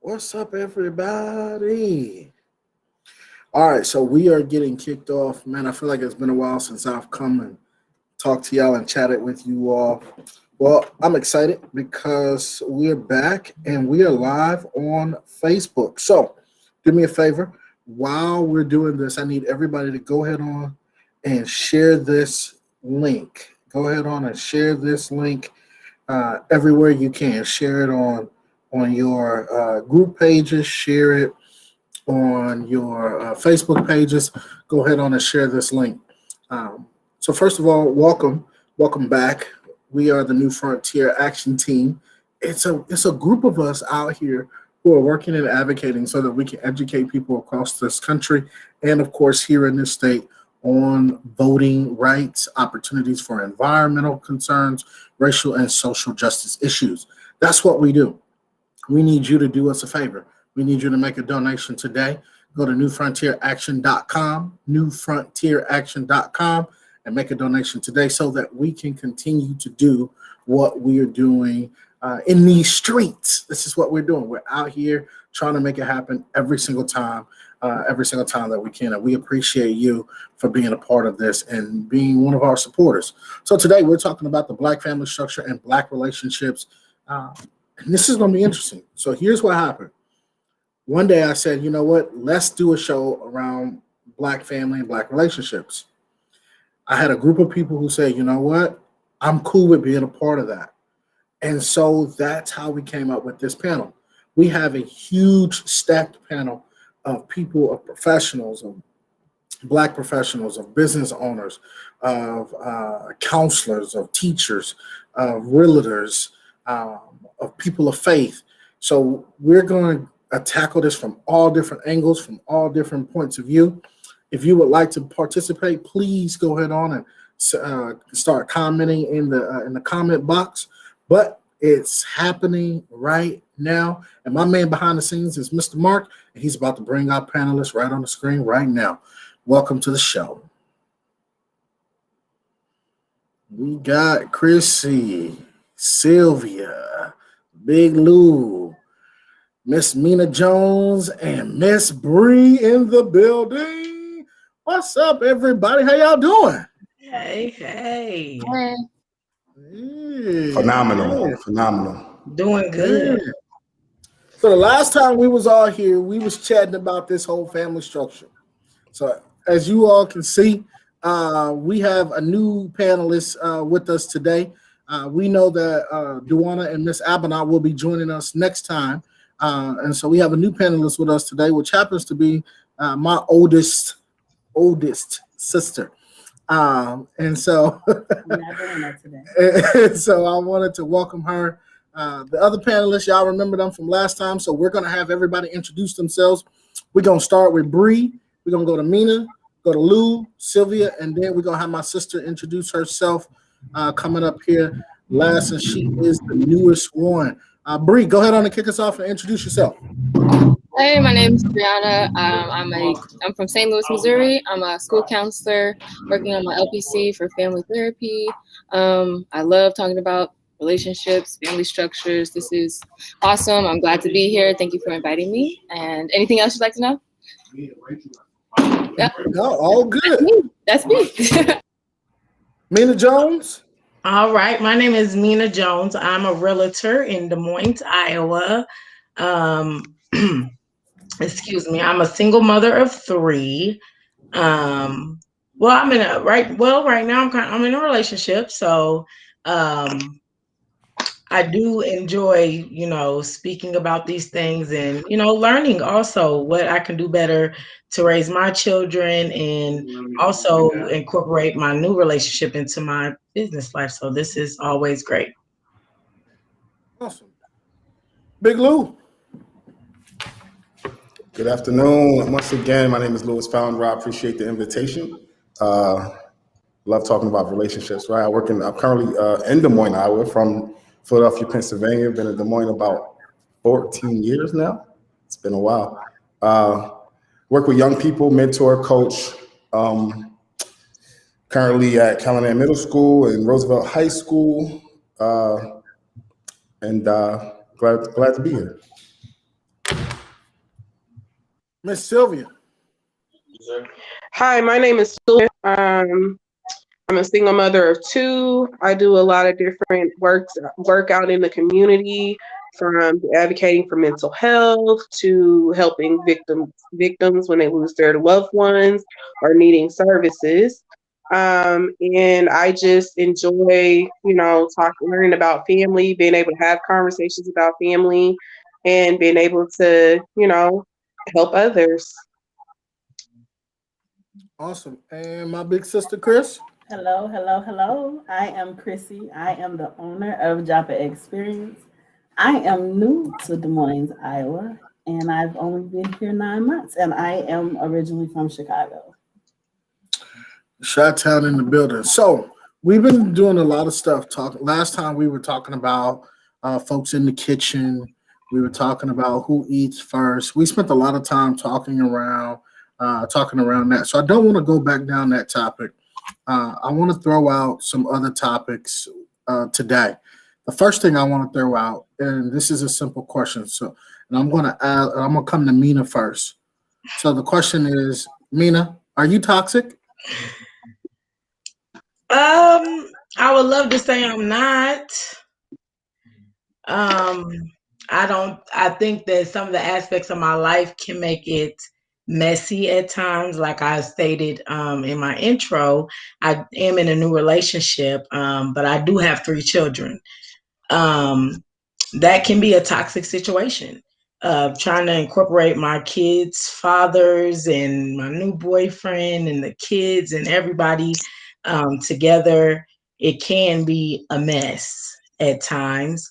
What's up, everybody? All right, so we are getting kicked off. Man, I feel like it's been a while since I've come and talked to y'all and chatted with you all. Well, I'm excited because we're back and we are live on Facebook. So do me a favor. While we're doing this, I need everybody to go ahead on and share this link. Go ahead on and share this link everywhere you can. Share it on your group pages, share it on your Facebook pages. Go ahead on and share this link. So first of all, welcome back. We are the New Frontier Action Team. It's a group of us out here who are working and advocating so that we can educate people across this country and, of course, here in this state on voting rights, opportunities for environmental concerns, racial and social justice issues. That's what we do. We need you to do us a favor. We need you to make a donation today. Go to newfrontieraction.com, newfrontieraction.com, and make a donation today so that we can continue to do what we are doing in these streets. This is what we're doing. We're out here trying to make it happen every single time that we can. And we appreciate you for being a part of this and being one of our supporters. So today we're talking about the Black family structure and Black relationships. And this is going to be interesting. So here's what happened. One day I said, you know what? Let's do a show around Black family and Black relationships. I had a group of people who said, you know what? I'm cool with being a part of that. And so that's how we came up with this panel. We have a huge stacked panel of people, of professionals, of Black professionals, of business owners, of counselors, of teachers, of realtors, of people of faith. So we're going to tackle this from all different angles, from all different points of view. If you would like to participate, please go ahead on and start commenting in the comment box. But it's happening right now. And my man behind the scenes is Mr. Mark, and he's about to bring our panelists right on the screen right now. Welcome to the show. We got Chrissy, Sylvia, Big Lou, Miss Mina Jones, and Miss Bree in the building. What's up, everybody? How y'all doing? Hey. Hey. Phenomenal. Doing good. Yeah. So the last time we was all here, we was chatting about this whole family structure. So as you all can see, we have a new panelist with us today. We know that Duana and Miss Abinah will be joining us next time. And so we have a new panelist with us today, which happens to be my oldest sister. And so and so I wanted to welcome her. The other panelists, y'all remember them from last time. So we're going to have everybody introduce themselves. We're going to start with Bree. We're going to go to Mina, go to Lou, Sylvia, and then we're going to have my sister introduce herself coming up here last, and she is the newest one. Bree, go ahead on and kick us off and introduce yourself. Hey, my name is Brianna. I'm from St. Louis, Missouri. I'm a school counselor working on my LPC for family therapy. I love talking about relationships, family structures. This is awesome. I'm glad to be here. Thank you for inviting me. And anything else you'd like to know? Yeah. No, all good. That's me. Mina Jones. All right. My name is Mina Jones. I'm a realtor in Des Moines, Iowa. Excuse me. I'm a single mother of 3. Right now I'm in a relationship. So I do enjoy, speaking about these things and, learning also what I can do better to raise my children and also incorporate my new relationship into my business life. So this is always great. Awesome. Big Lou. Good afternoon. Once again, my name is Louis Founder. I appreciate the invitation. Love talking about relationships, right? I'm currently in Des Moines, Iowa, from Philadelphia, Pennsylvania. Been in Des Moines about 14 years now. It's been a while. Work with young people, mentor, coach. Currently at Callahan Middle School and Roosevelt High School. And glad to be here. Miss Sylvia. Hi, my name is Sylvia. I'm a single mother of two. I do a lot of different work out in the community, from advocating for mental health to helping victims when they lose their loved ones or needing services. And I just enjoy, learning about family, being able to have conversations about family, and being able to, help others. Awesome. And my big sister, Chris. Hello, hello, hello. I am Chrissy. I am the owner of Joppa Experience. I am new to Des Moines, Iowa, and I've only been here 9 months, and I am originally from Chicago. Chi-Town in the building. So we've been doing a lot of stuff. Last time we were talking about folks in the kitchen. We were talking about who eats first. We spent a lot of time talking around that. So I don't want to go back down that topic. I want to throw out some other topics today. The first thing I want to throw out, and this is a simple question. And I'm gonna come to Mina first. So the question is, Mina, are you toxic? I would love to say I'm not. I think that some of the aspects of my life can make it messy at times. Like I stated in my intro, I am in a new relationship, but I do have 3 children. That can be a toxic situation. Trying to incorporate my kids' fathers and my new boyfriend and the kids and everybody together. It can be a mess at times.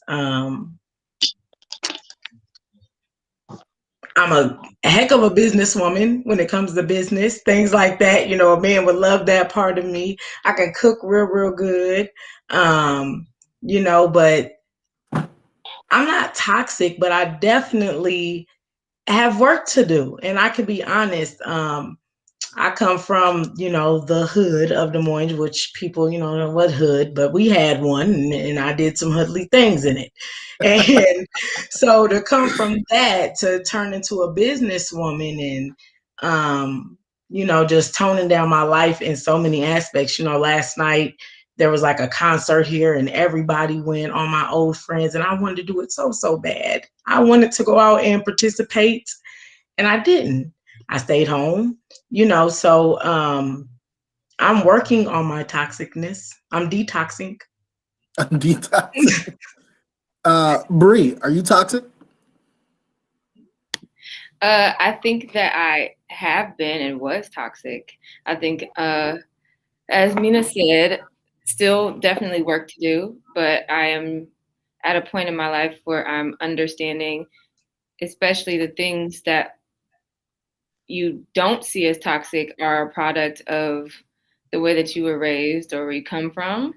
I'm a heck of a businesswoman when it comes to business, things like that. A man would love that part of me. I can cook real good. But I'm not toxic, but I definitely have work to do. And I can be honest. I come from, the hood of Des Moines, which people, don't know what hood, but we had one, and I did some hoodly things in it. And so to come from that to turn into a businesswoman and, just toning down my life in so many aspects. Last night there was like a concert here and everybody went, all my old friends, and I wanted to do it so bad. I wanted to go out and participate, and I didn't. I stayed home, so I'm working on my toxicness. I'm detoxing. I'm detoxing. Bree, are you toxic? I think that I have been and was toxic. I think, as Mina said, still definitely work to do, but I am at a point in my life where I'm understanding, especially the things that you don't see as toxic are a product of the way that you were raised or where you come from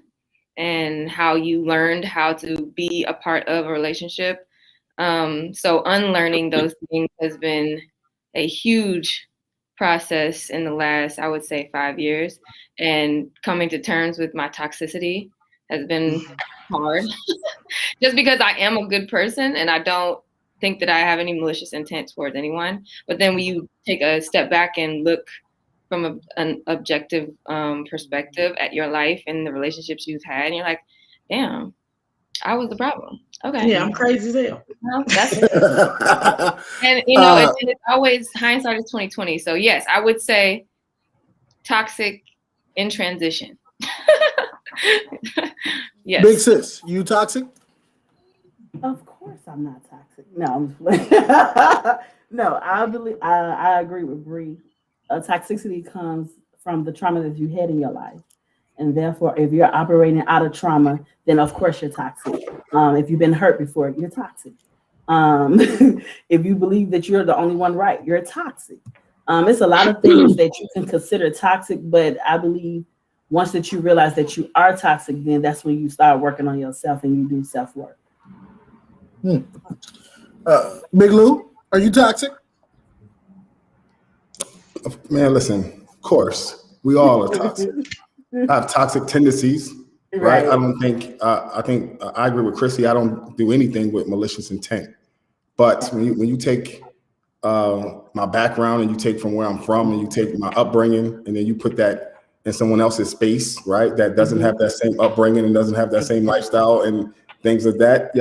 and how you learned how to be a part of a relationship. So unlearning those things has been a huge process in the last, I would say, 5 years. And coming to terms with my toxicity has been hard just because I am a good person and I don't think that I have any malicious intent towards anyone. But then when you take a step back and look from an objective perspective at your life and the relationships you've had, and you're like, damn, I was the problem. Okay. Yeah, I'm crazy as hell. Well, that's and it's always hindsight is 2020. So yes, I would say toxic in transition. Yes. Big sis, you toxic? Of course, I'm not toxic. No, no. I agree with Bree. Toxicity comes from the trauma that you had in your life, and therefore, if you're operating out of trauma, then of course you're toxic. If you've been hurt before, you're toxic. If you believe that you're the only one right, you're toxic. It's a lot of things that you can consider toxic, but I believe once that you realize that you are toxic, then that's when you start working on yourself and you do self-work. Big Lou, are you toxic? Man, listen, of course, we all are toxic. I have toxic tendencies, right? I don't think, I agree with Chrissy. I don't do anything with malicious intent. But when you take my background and you take from where I'm from and you take my upbringing and then you put that in someone else's space, right? That doesn't have that same upbringing and doesn't have that same lifestyle and things like that.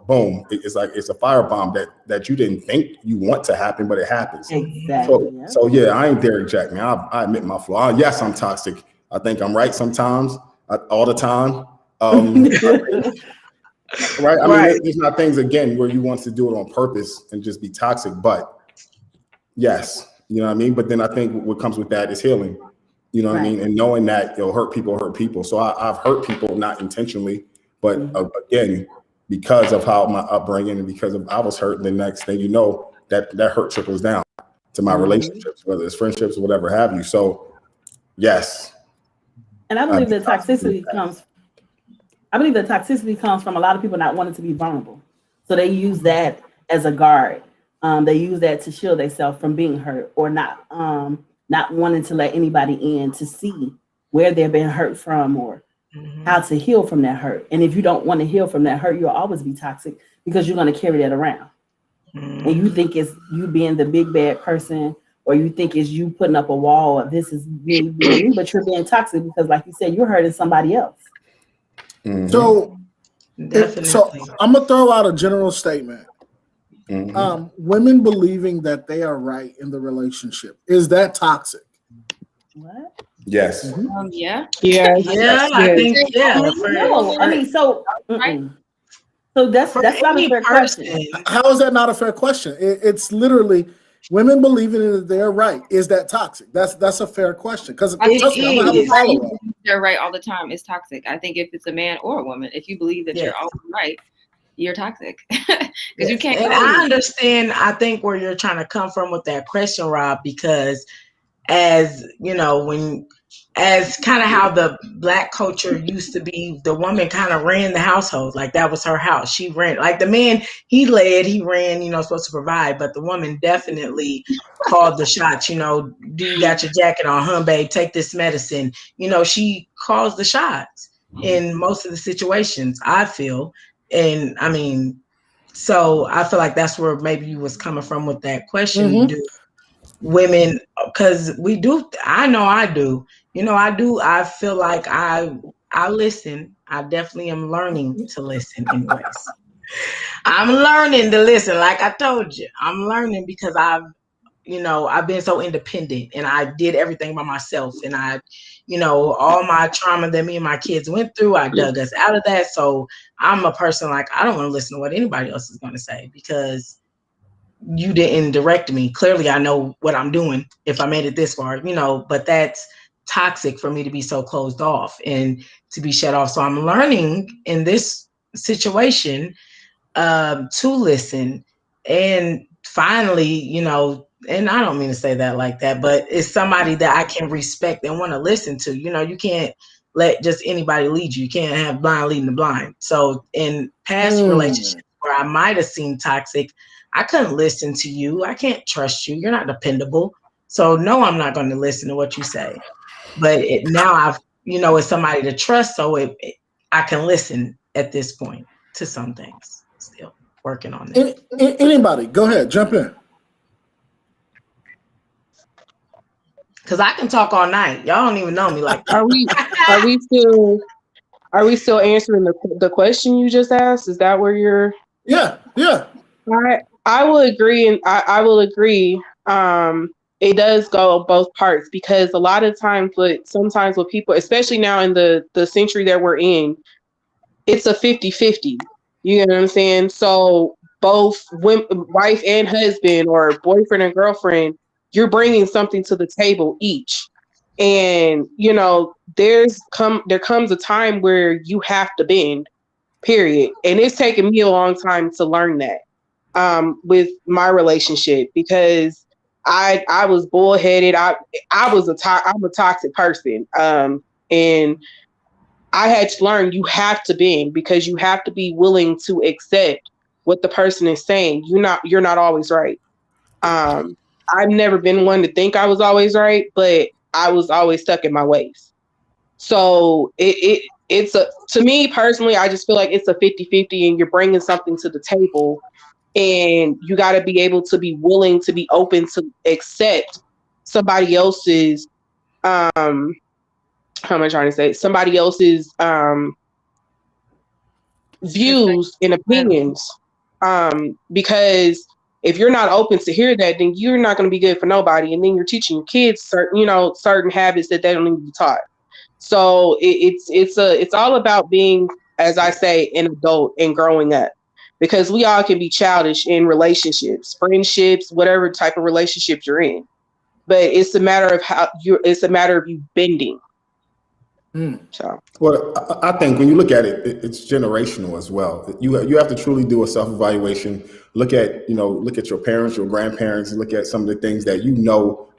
Boom! It's like it's a firebomb that you didn't think you want to happen, but it happens. Exactly. So yeah, I ain't Derek Jack, man. I admit my flaw. Yes, I'm toxic. I think I'm right sometimes, all the time. Right? I mean, there's not things again where you want to do it on purpose and just be toxic, but yes, you know what I mean. But then I think what comes with that is healing. You know what I mean, and knowing that hurt people. So I've hurt people not intentionally, but again, because of how my upbringing and because of I was hurt. The next thing you know, that hurt trickles down to my relationships, whether it's friendships or whatever have you. So yes, and I believe that toxicity comes. I believe that toxicity comes from a lot of people not wanting to be vulnerable. So they use that as a guard. They use that to shield themselves from being hurt or not wanting to let anybody in to see where they've been hurt from or how to heal from that hurt. And if you don't want to heal from that hurt, you'll always be toxic because you're going to carry that around. And you think it's you being the big bad person, or you think it's you putting up a wall of this is me being me, but you're being toxic because, like you said, you're hurting somebody else. So I'm gonna throw out a general statement. Women believing that they are right in the relationship, is that toxic? What? Yes. Yeah. I think No, I mean, so that's not a fair question. How is that not a fair question? It's literally women believing that they're right. Is that toxic? That's a fair question because they're right all the time. It's toxic. I think if it's a man or a woman, if you believe that you're always right, you're toxic because you can't. And I understand. I think where you're trying to come from with that question, Rob, because as you know, as kind of how the Black culture used to be, the woman kind of ran the household. Like that was her house. She ran. Like the man, he led, he ran, supposed to provide, but the woman definitely called the shots. Do you got your jacket on, huh, babe? Take this medicine. She calls the shots in most of the situations, I feel. And I mean, so I feel like that's where maybe you was coming from with that question. Do women, because we do, I know I do, I feel like I listen. I definitely am learning to listen anyways. I'm learning to listen. Like I told you, I'm learning because I've been so independent and I did everything by myself. And all my trauma that me and my kids went through, I dug us out of that. So I'm a person like, I don't want to listen to what anybody else is going to say because you didn't direct me. Clearly, I know what I'm doing if I made it this far, but that's toxic for me to be so closed off and to be shut off. So I'm learning in this situation to listen. And finally, and I don't mean to say that like that, but it's somebody that I can respect and want to listen to. You can't let just anybody lead you. You can't have blind leading the blind. So in past relationships where I might have seemed toxic, I couldn't listen to you. I can't trust you. You're not dependable. So no, I'm not going to listen to what you say. But now I've, it's somebody to trust. So I can listen at this point to some things. Still working on it. Anybody, go ahead, jump in. Because I can talk all night. Y'all don't even know me like that. Are we still answering the question you just asked? Is that where you're? Yeah. I will agree, and I will agree. It does go both parts because a lot of times, sometimes with people, especially now in the century that we're in, it's a 50-50. You know what I'm saying? So both wife and husband or boyfriend and girlfriend, you're bringing something to the table each. And, there comes a time where you have to bend, period. And it's taken me a long time to learn that with my relationship because I was bullheaded. I'm a toxic person. And I had to learn you have to bend because you have to be willing to accept what the person is saying. You're not always right. I've never been one to think I was always right, but I was always stuck in my ways. So to me personally, I just feel like it's a 50-50 and you're bringing something to the table And you got to be able to be willing to be open to accept somebody else's, how am I trying to say, somebody else's views and opinions. Because if you're not open to hear that, then you're not going to be good for nobody. And then you're teaching your kids certain habits that they don't need to be taught. So it's all about being, as I say, an adult and growing up, because we all can be childish in relationships, friendships, whatever type of relationships you're in. But it's a matter of it's a matter of you bending. So, well, I think when you look at it, it's generational as well. You have to truly do a self-evaluation. Look at your parents, your grandparents, and look at some of the things that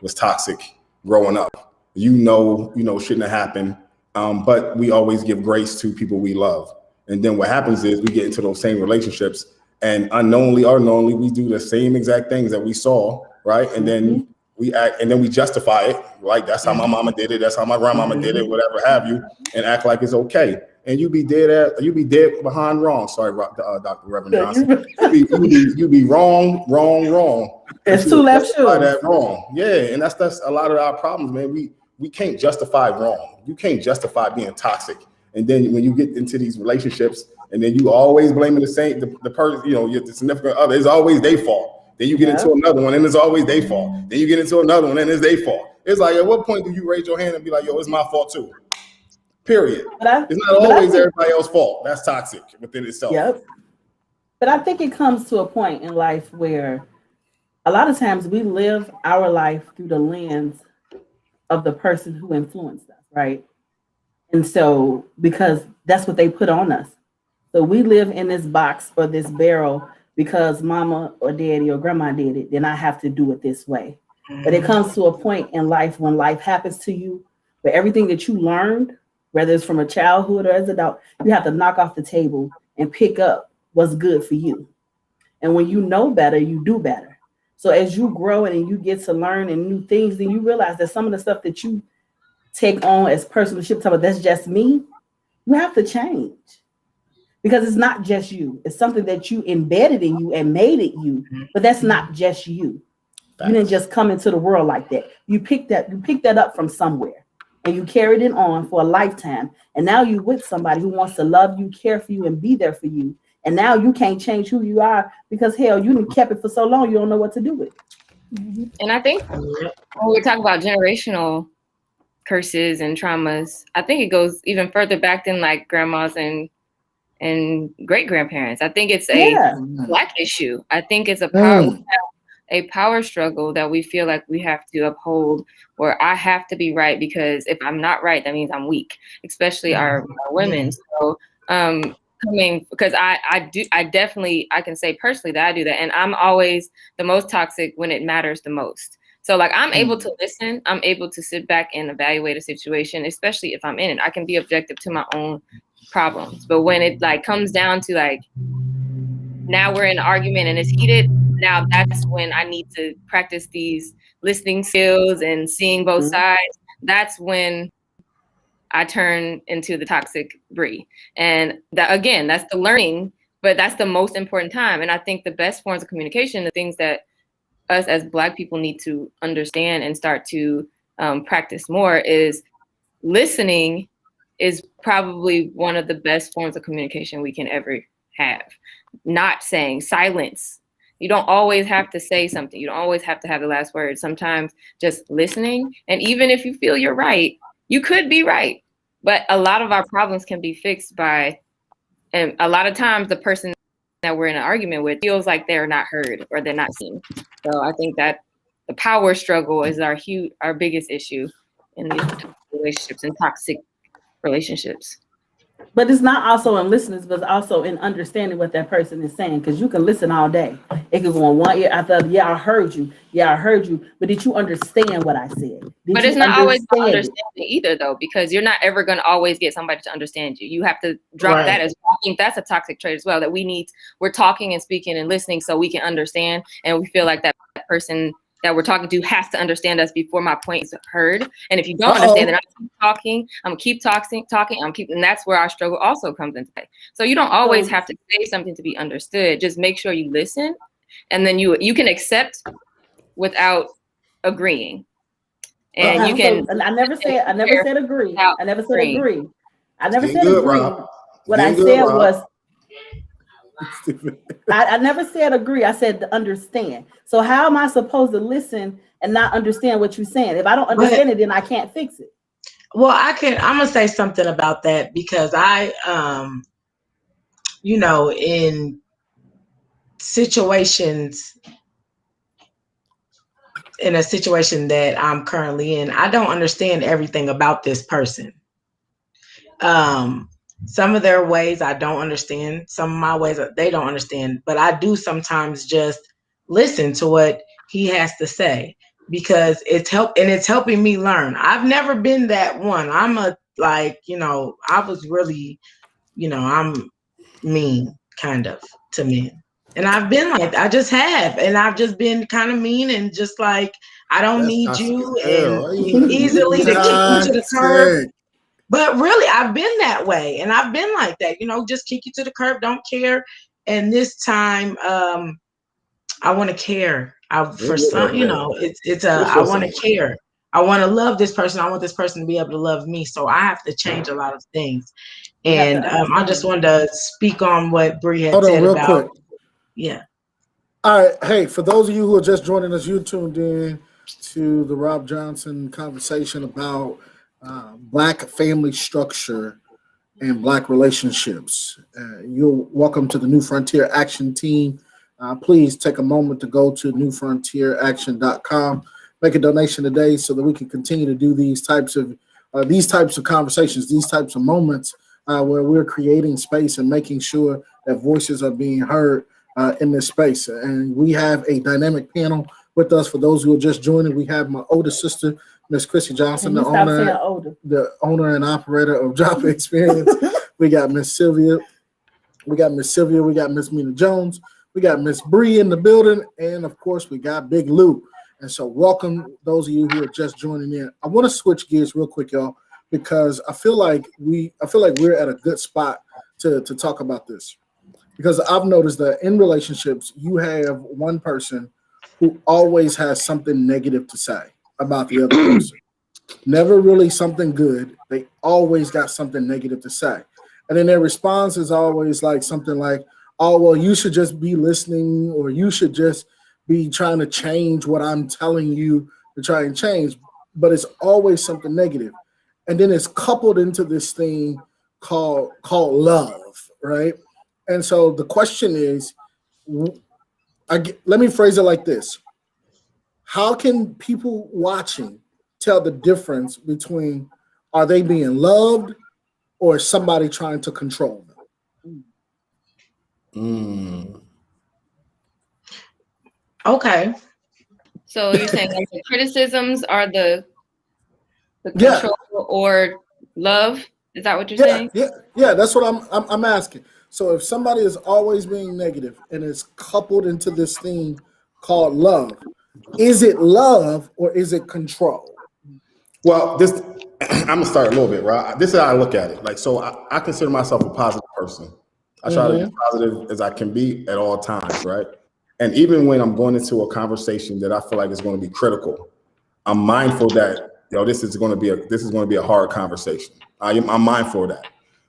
was toxic growing up. Shouldn't have happened. But we always give grace to people we love. And then what happens is we get into those same relationships, and unknowingly or knowingly, we do the same exact things that we saw, right? And then we act, and then we justify it, like that's how my mama did it, that's how my grandmama did it, whatever have you, and act like it's okay. And you be dead behind wrong. Sorry, Dr. Reverend Johnson. You be wrong. There's two left shoes. That wrong. Yeah, and that's a lot of our problems, man. We can't justify wrong. You can't justify being toxic. And then when you get into these relationships, and then you always blaming the person, your significant other, it's always their fault. Then you get into another one, and it's always their fault. Then you get into another one, and it's their fault. It's like, at what point do you raise your hand and be like, yo, it's my fault too? Period. It's not always everybody else's fault. That's toxic within itself. Yep. But I think it comes to a point in life where a lot of times we live our life through the lens of the person who influenced us, right? And so, because that's what they put on us. So we live in this box or this barrel because mama or daddy or grandma did it, then I have to do it this way. But it comes to a point in life when life happens to you, where everything that you learned, whether it's from a childhood or as an adult, you have to knock off the table and pick up what's good for you. And when you know better, you do better. So as you grow and you get to learn and new things, then you realize that some of the stuff that you take on as personal ship, that's just me, you have to change. Because it's not just you. It's something that you embedded in you and made it you, but that's not just you. You didn't just come into the world like that. You picked that up from somewhere and you carried it on for a lifetime. And now you're with somebody who wants to love you, care for you, and be there for you. And now you can't change who you are because hell, you kept it for so long, you don't know what to do with it. And I think when we're talking about generational curses and traumas, I think it goes even further back than like grandmas and great grandparents. I think it's a Black issue. I think it's a power struggle that we feel like we have to uphold, where I have to be right, because if I'm not right, that means I'm weak, especially our women. So because I definitely can say personally that I do that, and I'm always the most toxic when it matters the most. So like I'm able to listen, I'm able to sit back and evaluate a situation, especially if I'm in it. I can be objective to my own problems. But when it like comes down to like, now we're in an argument and it's heated, now that's when I need to practice these listening skills and seeing both sides. That's when I turn into the toxic Bree. And that, again, that's the learning, but that's the most important time. And I think the best forms of communication, the things that us as Black people need to understand and start to practice more, is listening is probably one of the best forms of communication we can ever have. Not saying, silence. You don't always have to say something. You don't always have to have the last word. Sometimes just listening. And even if you feel you're right, you could be right. But a lot of our problems can be fixed by, and a lot of times the person that we're in an argument with feels like they're not heard or they're not seen. So I think that the power struggle is our biggest issue in these relationships and toxic relationships. But it's not also in listening, but it's also in understanding what that person is saying. Because you can listen all day. It could go on one ear after the other. Yeah, I heard you. Yeah, I heard you. But did you understand what I said? But it's not always understanding either, though, because you're not ever going to always get somebody to understand you. You have to drop that as well. I think that's a toxic trait as well, that we're talking and speaking and listening so we can understand, and we feel like that person that we're talking to has to understand us before my point is heard. And if you don't understand that, I'm gonna keep talking, and that's where our struggle also comes into play. So you don't always have to say something to be understood. Just make sure you listen, and then you can accept without agreeing. And you can. And I never said agree. I never said agree. I never said good, agree. Rob. What I said was, I never said agree. I said to understand. So how am I supposed to listen and not understand what you're saying? If I don't understand it, then I can't fix it. Well, I'm gonna say something about that because I, in situations, in a situation that I'm currently in, I don't understand everything about this person. Some of their ways I don't understand. Some of my ways they don't understand. But I do sometimes just listen to what he has to say because it's helping me learn. I've never been that one. I was really, I'm mean kind of to men. And I've been like, I just have. And I've just been kind of mean and just like, I don't need you and easily to kick you to the curb. But really, I've been that way. And I've been like that, just kick you to the curb, don't care. And this time, I want to care. I want to care. I want to love this person. I want this person to be able to love me. So I have to change a lot of things. And I just wanted to speak on what Bree had said about. Quick. Yeah. All right. Hey, for those of you who are just joining us, you tuned in to the Rob Johnson conversation about Black family structure and Black relationships. You're welcome to the New Frontier Action Team. Please take a moment to go to newfrontieraction.com, make a donation today so that we can continue to do these types of conversations, these types of moments where we're creating space and making sure that voices are being heard in this space. And we have a dynamic panel with us. For those who are just joining, we have my older sister, Miss Chrissy Johnson, the owner and operator of Drop Experience. We got Miss Sylvia. We got Miss Mina Jones. We got Miss Bree in the building. And, of course, we got Big Lou. And so welcome those of you who are just joining in. I want to switch gears real quick, y'all, because I feel like we're at a good spot to talk about this. Because I've noticed that in relationships, you have one person who always has something negative to say about the other person. Never really something good. They always got something negative to say. And then their response is always like something like, oh, well, you should just be listening, or you should just be trying to change what I'm telling you to try and change. But it's always something negative. And then it's coupled into this thing called love, right? And so the question is, let me phrase it like this. How can people watching tell the difference between are they being loved or is somebody trying to control them? Okay. So you're saying like the criticisms are the control or love? Is that what you're saying? Yeah. That's what I'm asking. So if somebody is always being negative and is coupled into this thing called love, is it love or is it control? Well, I'm gonna start a little bit, right? This is how I look at it. Like, so I consider myself a positive person. I try to be as positive as I can be at all times, right? And even when I'm going into a conversation that I feel like is going to be critical, I'm mindful that this is going to be a hard conversation. I'm mindful of that.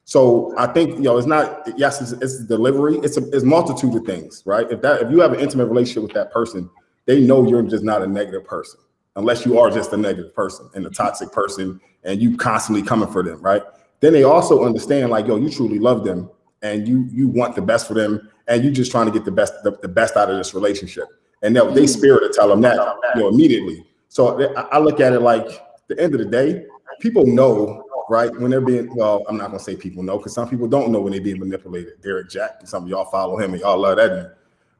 So I think it's not it's delivery. It's multitude of things, right? If you have an intimate relationship with that person, they know you're just not a negative person, unless you are just a negative person and a toxic person, and you constantly coming for them, right? Then they also understand like, you truly love them and you want the best for them, and you just trying to get the best out of this relationship. And they spirit to tell them that immediately. So I look at it like, at the end of the day, people know. Right, when they're being, I'm not gonna say people know, because some people don't know when they're being manipulated. Derek Jack, and some of y'all follow him and y'all love that dude.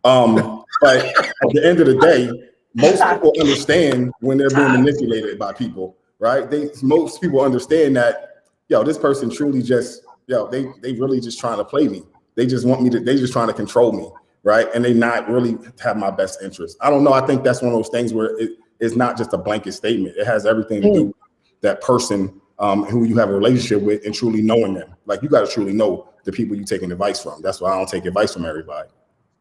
But at the end of the day, most people understand when they're being manipulated by people, right? Most people understand that, this person truly just, they really just trying to play me. They just want me to, they just trying to control me. right? And they not really have my best interest. I don't know. I think that's one of those things where it's not just a blanket statement. It has everything to do with that person who you have a relationship with and truly knowing them. Like, you got to truly know the people you're taking advice from. That's why I don't take advice from everybody.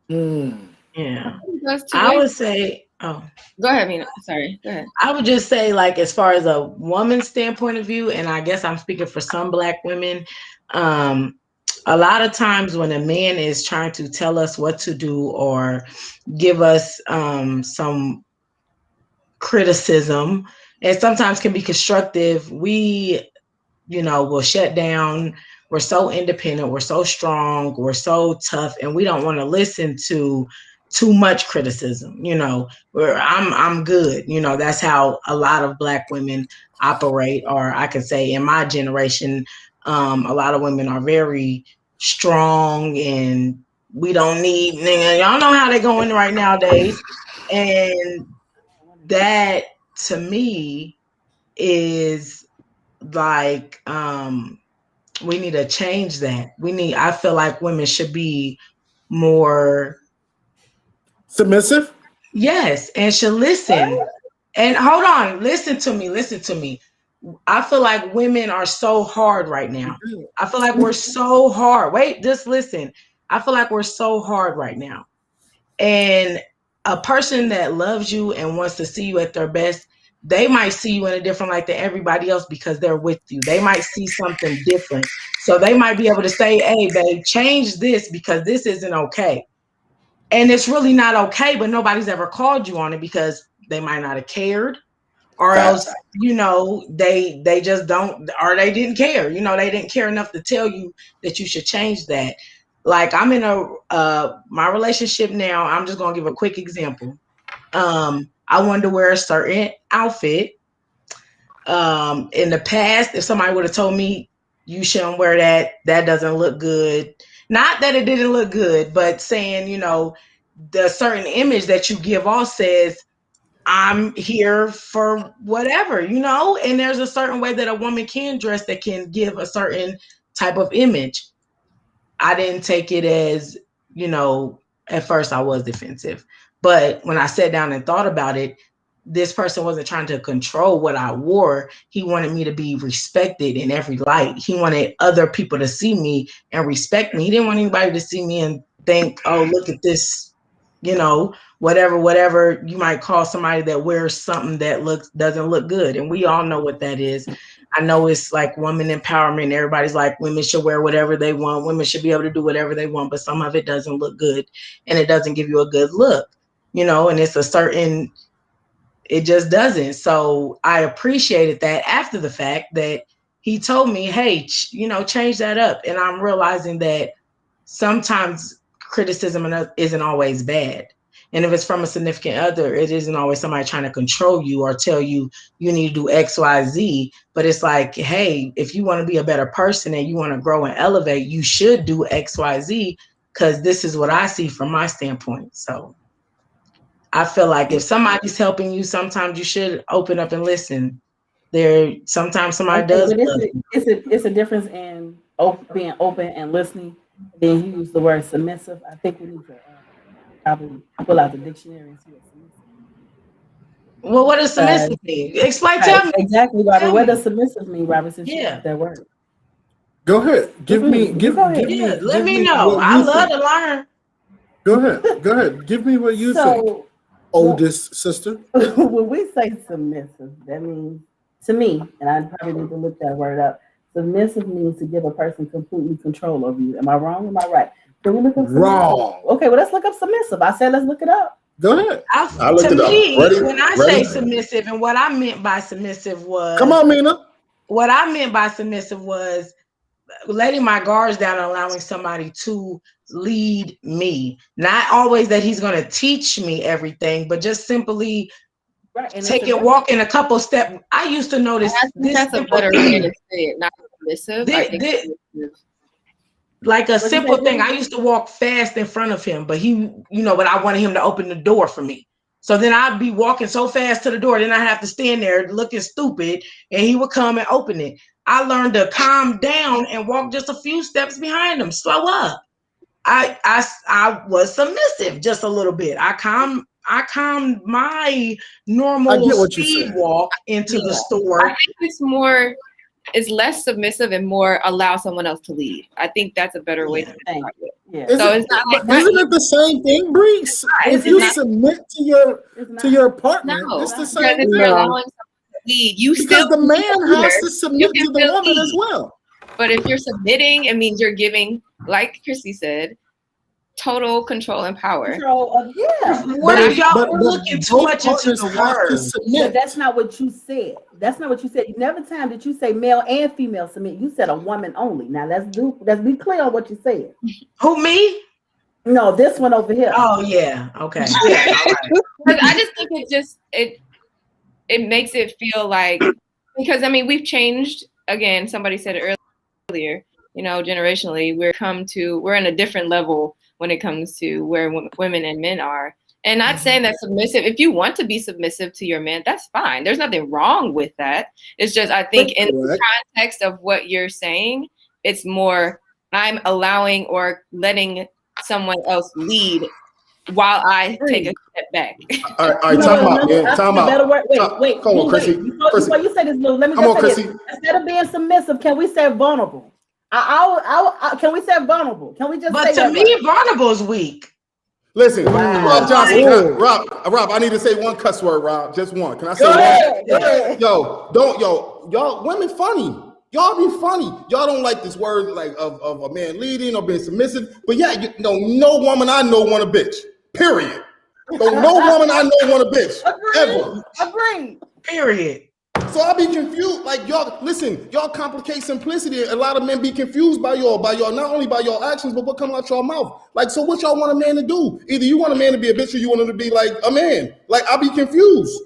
Yeah. That's I would say, go ahead, Mina. Sorry, go ahead. I would just say, like, as far as a woman's standpoint of view, and I guess I'm speaking for some Black women, a lot of times when a man is trying to tell us what to do or give us some criticism, and sometimes can be constructive, we, will shut down. We're so independent, we're so strong, we're so tough, and we don't want to listen to too much criticism. Where I'm good. That's how a lot of Black women operate, or I could say in my generation, a lot of women are very strong, and we don't need, y'all know how they're going right nowadays. And that, to me, is like, we need to change that. I feel like women should be more submissive. Yes, and should listen. And hold on, listen to me. I feel like women are so hard right now. I feel like we're so hard. Wait, just listen. I feel like we're so hard right now. And a person that loves you and wants to see you at their best, they might see you in a different light than everybody else because they're with you. They might see something different. So they might be able to say, hey, babe, change this because this isn't okay. And it's really not okay, but nobody's ever called you on it because they might not have cared, or else, they just don't, or they didn't care. They didn't care enough to tell you that you should change that. Like, I'm in my relationship now. I'm just gonna give a quick example. I wanted to wear a certain outfit. In the past, if somebody would have told me you shouldn't wear that doesn't look good. Not that it didn't look good, but saying, the certain image that you give off says, I'm here for whatever, and there's a certain way that a woman can dress that can give a certain type of image. I didn't take it as, at first I was defensive, but when I sat down and thought about it, this person wasn't trying to control what I wore. He wanted me to be respected in every light. He wanted other people to see me and respect me. He didn't want anybody to see me and think, oh, look at this, whatever you might call somebody that wears something that doesn't look good. And we all know what that is. I know it's like woman empowerment. Everybody's like, women should wear whatever they want. Women should be able to do whatever they want, but some of it doesn't look good and it doesn't give you a good look, and it just doesn't. So I appreciated that after the fact that he told me, hey, change that up. And I'm realizing that sometimes criticism isn't always bad. And if it's from a significant other, it isn't always somebody trying to control you or tell you you need to do X, Y, Z. But it's like, hey, if you want to be a better person and you want to grow and elevate, you should do X, Y, Z, because this is what I see from my standpoint. So I feel like if somebody's helping you, sometimes you should open up and listen. Sometimes somebody does. It's a difference in being open and listening. Then you use the word submissive. I think we need to probably pull out the dictionary and see what submissive means. Well, what does submissive mean? Explain, tell me. Exactly, Robert. What does submissive mean, Robert, since you use that word? Go ahead. Give me. Let me know. I love to learn. Go ahead. Give me what you think. Oldest sister. When we say submissive, that means, to me, and I probably need to look that word up, submissive means to give a person completely control over you. Am I wrong? Am I right? Can we look up wrong? Okay, well, let's look up submissive. I said let's look it up. Go ahead. I looked it up. Ready? When I say submissive, and what I meant by submissive was, come on, Mina. What I meant by submissive was letting my guards down and allowing somebody to lead me. Not always that he's going to teach me everything, but just simply walking a couple steps. I used to notice that's a better way to say it, not submissive. Like a simple thing. I used to walk fast in front of him, but but I wanted him to open the door for me. So then I'd be walking so fast to the door, then I have to stand there looking stupid, and he would come and open it. I learned to calm down and walk just a few steps behind him, slow up. I was submissive just a little bit. I calmed my normal what you're speed saying. walk into the I store. think it's less submissive and more allow someone else to lead. I think that's a better way to describe it. Yeah. Isn't So it's not like it the same thing, Bree? If you submit to your partner, no, it's the because same if thing. you're allowing someone to lead, you Because still the man leader. has to submit You to can the still woman lead. as well. But if you're submitting, it means you're giving, like Chrissy said, total control and power. What if y'all were looking too much into the words? But that's not what you said. That's not what you said. Never time did you say male and female submit. You said a woman only. Now let's be clear on what you said. Who, me? No, this one over here. Oh yeah. Okay. Yeah. All right. I just think it makes it feel like, because I mean we've changed again. Somebody said it earlier. You know, generationally, we're in a different level when it comes to where women and men are. And not saying that submissive, if you want to be submissive to your man, that's fine. There's nothing wrong with that. It's just, I think in the context of what you're saying, it's more, I'm allowing or letting someone else lead while I take a step back. All right, time out. Wait. Come on, Chrissy. Before you say this, Lou, let me Come on, just say Chrissy. this. Instead of being submissive, can we say vulnerable? Can we say vulnerable? Can we just But say to me, vulnerable is weak. Listen, Wow. Rob Johnson, Rob, I need to say one cuss word, Rob. Just one. Can I say one? Go ahead. Y'all women funny. Y'all be funny. Y'all don't like this word like of a man leading or being submissive. But yeah, no woman I know want a bitch. Period. So no woman I know want a bitch. Ever. Agreed. Period. So I be confused. Like y'all complicate simplicity. A lot of men be confused by y'all, not only by your actions, but what comes out your mouth. Like, so what y'all want a man to do? Either you want a man to be a bitch or you want him to be like a man. Like, I be confused.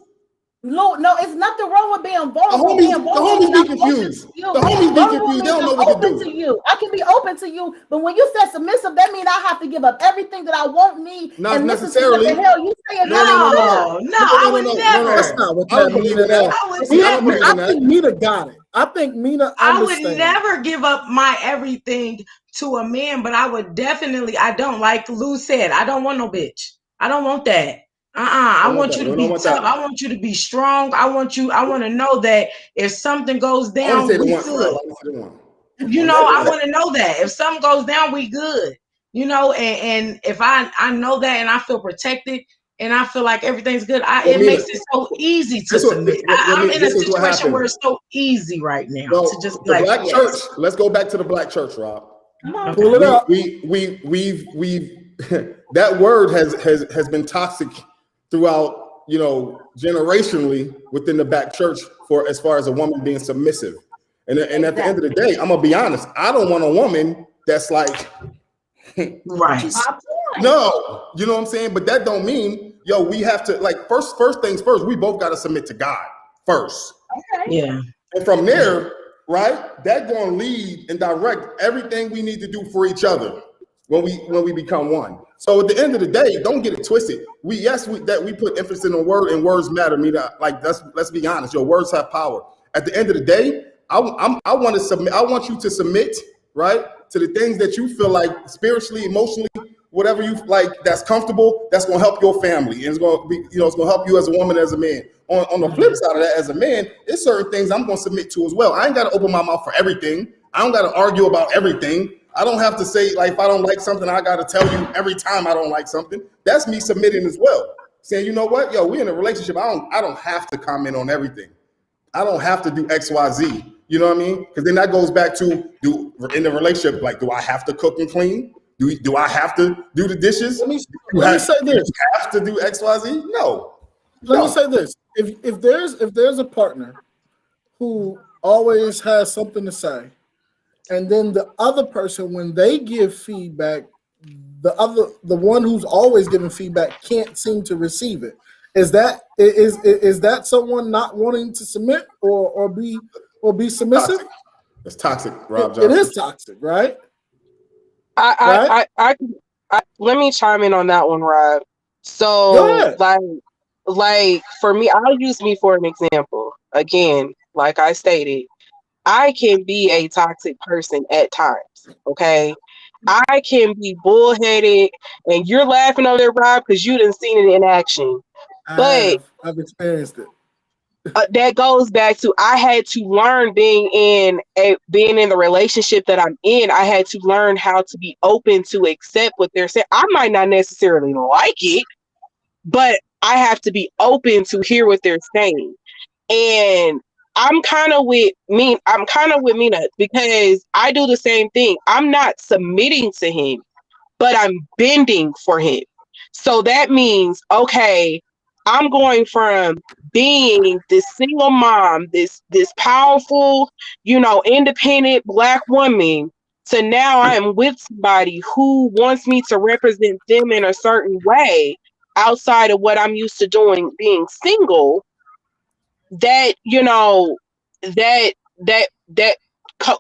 No, it's nothing wrong with being vulnerable. The homies be confused. The homies be confused. They don't know what to do. I can be open to you, but when you say submissive, that means I have to give up everything that I want me. Not and necessarily. Listen to what the hell you saying? No, I would never. That's not what that means at all. I think Mina got it. I think Mina understands. I would never give up my everything to a man, but I would definitely, I don't, like Lou said, I don't want no bitch. I don't want that. I want you to be tough. I want you to be strong. I want to know that if something goes down, we good. You know, I want to know that if something goes down, we good. You know, and if I know that and I feel protected and I feel like everything's good, it makes it so easy to submit. I'm in a situation where it's so easy right now to just the black church. Let's go back to the black church, Rob. Pull it up. We've that word has been toxic throughout, you know, generationally within the black church for as far as a woman being submissive. And at the end of the day, I'm gonna be honest, I don't want a woman that's like right. No, you know what I'm saying? But that don't mean, we have to, like, first things first, we both gotta submit to God first. Okay. Yeah. And from there, right, that gonna lead and direct everything we need to do for each other when we become one. So at the end of the day, don't get it twisted. We put emphasis on word, and words matter. Let's be honest. Your words have power. At the end of the day, I want to submit. I want you to submit, right, to the things that you feel like spiritually, emotionally, whatever you like, that's comfortable. That's going to help your family, and it's going to be, it's going to help you as a woman, as a man. On the flip side of that, as a man, there's certain things I'm going to submit to as well. I ain't got to open my mouth for everything. I don't got to argue about everything. I don't have to say, like, if I don't like something, I got to tell you every time I don't like something. That's me submitting as well. Saying, you know what, we in a relationship. I don't have to comment on everything. I don't have to do X, Y, Z. You know what I mean? Because then that goes back to in the relationship, like, do I have to cook and clean? Do I have to do the dishes? Let me say this. Do you have to do X, Y, Z? No. Let me say this. If there's a partner who always has something to say, and then the other person, when they give feedback, the one who's always giving feedback can't seem to receive it. Is that someone not wanting to submit or be submissive? It's toxic, Rob Johnson. It is toxic, right? I let me chime in on that one, Rob. So, like for me, I'll use me for an example. Again, like I stated, I can be a toxic person at times, okay? I can be bullheaded, and you're laughing over there, Rob, because you didn't seen it in action. But I've experienced it. that goes back to I had to learn being in the relationship that I'm in. I had to learn how to be open to accept what they're saying. I might not necessarily like it, but I have to be open to hear what they're saying. And I'm kind of with Mina because I do the same thing. I'm not submitting to him, but I'm bending for him. So that means, okay, I'm going from being this single mom, this powerful, independent Black woman, to now I am with somebody who wants me to represent them in a certain way outside of what I'm used to doing being single. That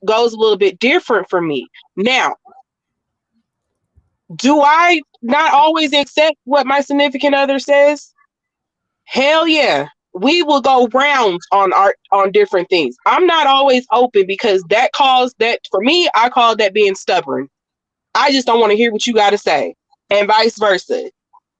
goes a little bit different for me. Now, do I not always accept what my significant other says? Hell yeah. We will go rounds on different things. I'm not always open because for me, I call that being stubborn. I just don't want to hear what you got to say, and vice versa.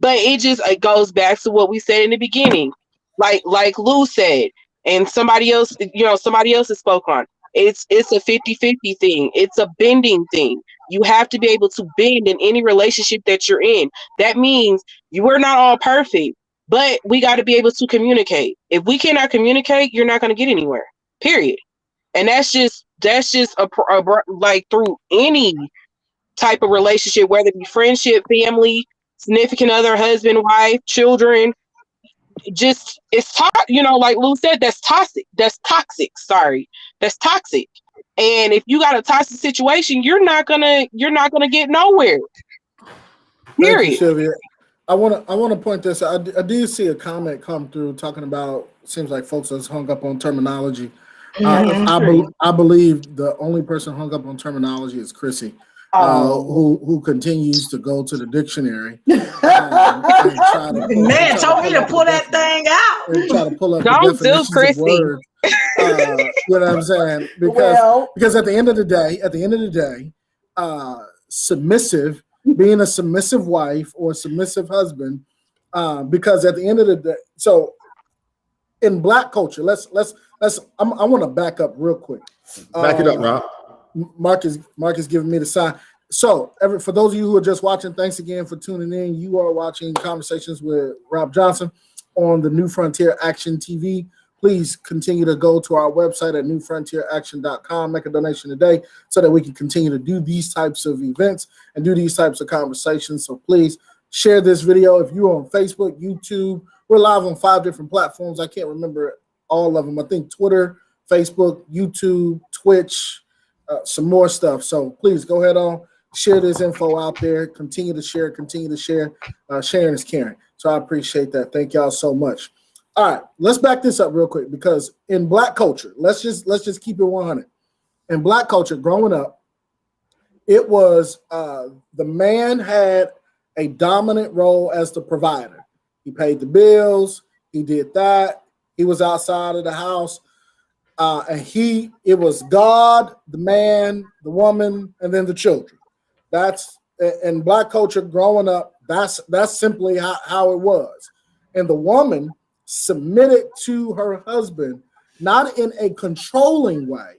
But it goes back to what we said in the beginning, like Lou said, and somebody else has spoke on. It's a 50-50 thing. It's a bending thing. You have to be able to bend in any relationship that you're in. That means we're not all perfect, but we got to be able to communicate. If we cannot communicate, you're not going to get anywhere. Period. And that's just like through any type of relationship, whether it be friendship, family, significant other, husband, wife, children. Just like Lou said, that's toxic. That's toxic. And if you got a toxic situation, you're not gonna get nowhere. Period. Thank you, Sylvia. I want to point this out. I did see a comment come through talking about. Seems like folks are hung up on terminology. I believe the only person hung up on terminology is Chrissy. Who continues to go to the dictionary and try to told me to pull that thing out and try to pull up Don't the definitions do Chrissy. of words. You know what I'm saying? Because at the end of the day, submissive, being a submissive wife or submissive husband, because at the end of the day, so in Black culture, I want to back up real quick. Back it up, Rob. Mark is giving me the sign. So, for those of you who are just watching, thanks again for tuning in. You are watching Conversations with Rob Johnson on the New Frontier Action TV. Please continue to go to our website at newfrontieraction.com, make a donation today so that we can continue to do these types of events and do these types of conversations. So please share this video. If you're on Facebook, YouTube, we're live on 5 different platforms. I can't remember all of them. I think Twitter, Facebook, YouTube, Twitch, some more stuff. So please go ahead on, share this info out there. Continue to share. Sharing is caring. So I appreciate that. Thank y'all so much. All right, let's back this up real quick because in Black culture, let's just keep it 100. In Black culture, growing up, it was the man had a dominant role as the provider. He paid the bills. He did that. He was outside of the house. And it was God, the man, the woman, and then the children. That's in Black culture growing up. That's simply how it was. And the woman submitted to her husband, not in a controlling way,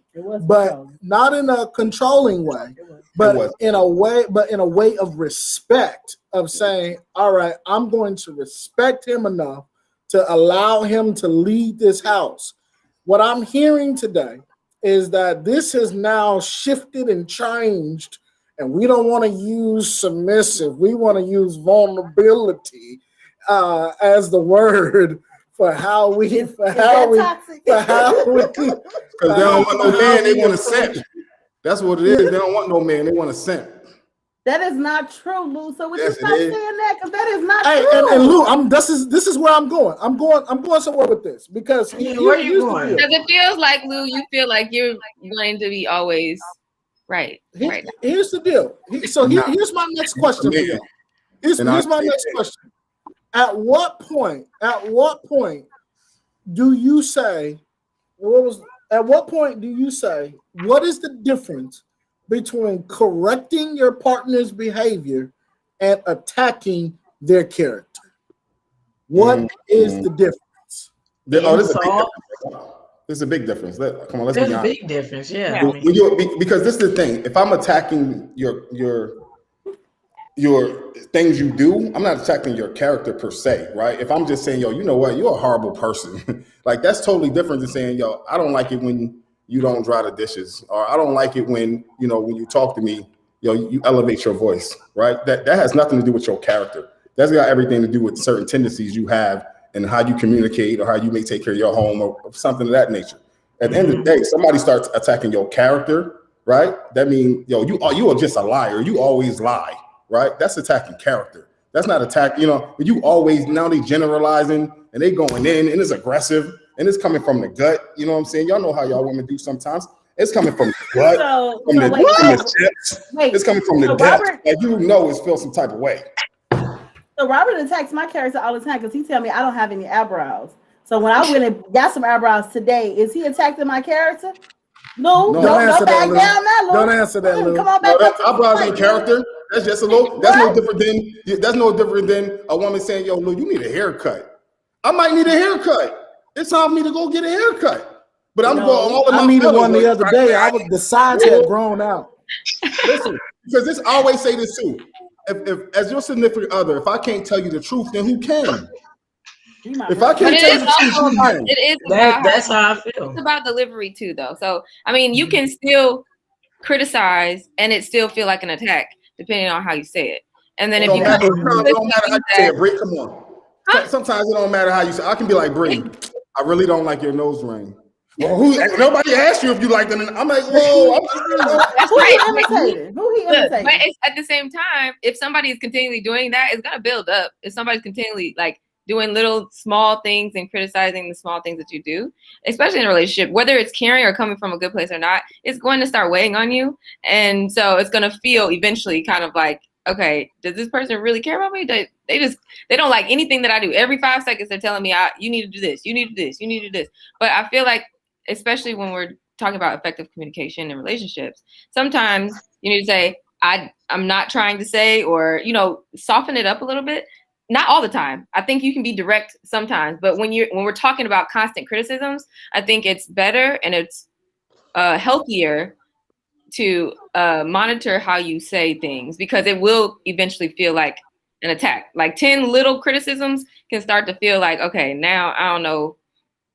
but in a way of respect, of saying, all right, I'm going to respect him enough to allow him to lead this house. What I'm hearing today is that this has now shifted and changed, and we don't want to use submissive. We want to use vulnerability as the word for how we. Because they don't want no man, they want a scent. That's what it is. They don't want no man, they want a scent. That is not true, Lou. So would you stop saying that? Because that is not true. And Lou, this is where I'm going. I'm going somewhere with this because where are you going? Because it feels like, Lou, you feel like you're wanting to be always right. Here's the deal. Here's my next question for you. Here's my next question. At what point do you say what is the difference between correcting your partner's behavior and attacking their character? What is the difference? There's a big difference. Come on, let's There's be a honest. big difference, yeah. Because this is the thing. If I'm attacking your things you do, I'm not attacking your character per se, right? If I'm just saying, yo, you know what, you're a horrible person, like that's totally different than saying, yo, I don't like it when you don't dry the dishes, or I don't like it when you talk to me, you elevate your voice, right? That has nothing to do with your character. That's got everything to do with certain tendencies you have and how you communicate or how you may take care of your home or something of that nature. At the end of the day, somebody starts attacking your character, right? That means, you are just a liar. You always lie. Right? That's attacking character. That's not attack. You always, now they generalizing and they going in and it's aggressive and it's coming from the gut. You know what I'm saying? Y'all know how y'all women do sometimes. It's coming from the gut, from the depths. It's coming from the depths. Like it feels some type of way. So Robert attacks my character all the time because he tell me I don't have any eyebrows. So when I went and got some eyebrows today, is he attacking my character? No, don't answer that, Lou. Don't answer that, Lou. Come on back. Eyebrows ain't character. That's just a little. That's no different than a woman saying, "Yo, Lou, you need a haircut." I might need a haircut. It's time for me to go get a haircut. But I'm going all of my. I needed one the other day. The sides had grown out. Listen, because this I always say this too. If as your significant other, if I can't tell you the truth, then who can? If I can't tell you the truth, it is. That's how I feel. It's about delivery too, though. So I mean, you can still criticize and it still feel like an attack, depending on how you say it. And then if you it don't matter how you say it, Bree, come on. Sometimes it don't matter how you say it. I can be like, Bree, I really don't like your nose ring. Well, nobody asked you if you like them. And I'm like, whoa. That's Who right. he imitated? But it's, at the same time, if somebody is continually doing that, it's gonna build up. If somebody's continually like doing little small things and criticizing the small things that you do, especially in a relationship, whether it's caring or coming from a good place or not, it's going to start weighing on you. And so it's going to feel eventually kind of like, okay, does this person really care about me? They don't like anything that I do. Every 5 seconds, they're telling me, you need to do this, you need to do this, you need to do this. But I feel like, especially when we're talking about effective communication in relationships, sometimes you need to say, I'm not trying to say, or, soften it up a little bit. Not all the time. I think you can be direct sometimes, but when we're talking about constant criticisms, I think it's better and it's healthier to monitor how you say things, because it will eventually feel like an attack. Like 10 little criticisms can start to feel like, okay, now I don't know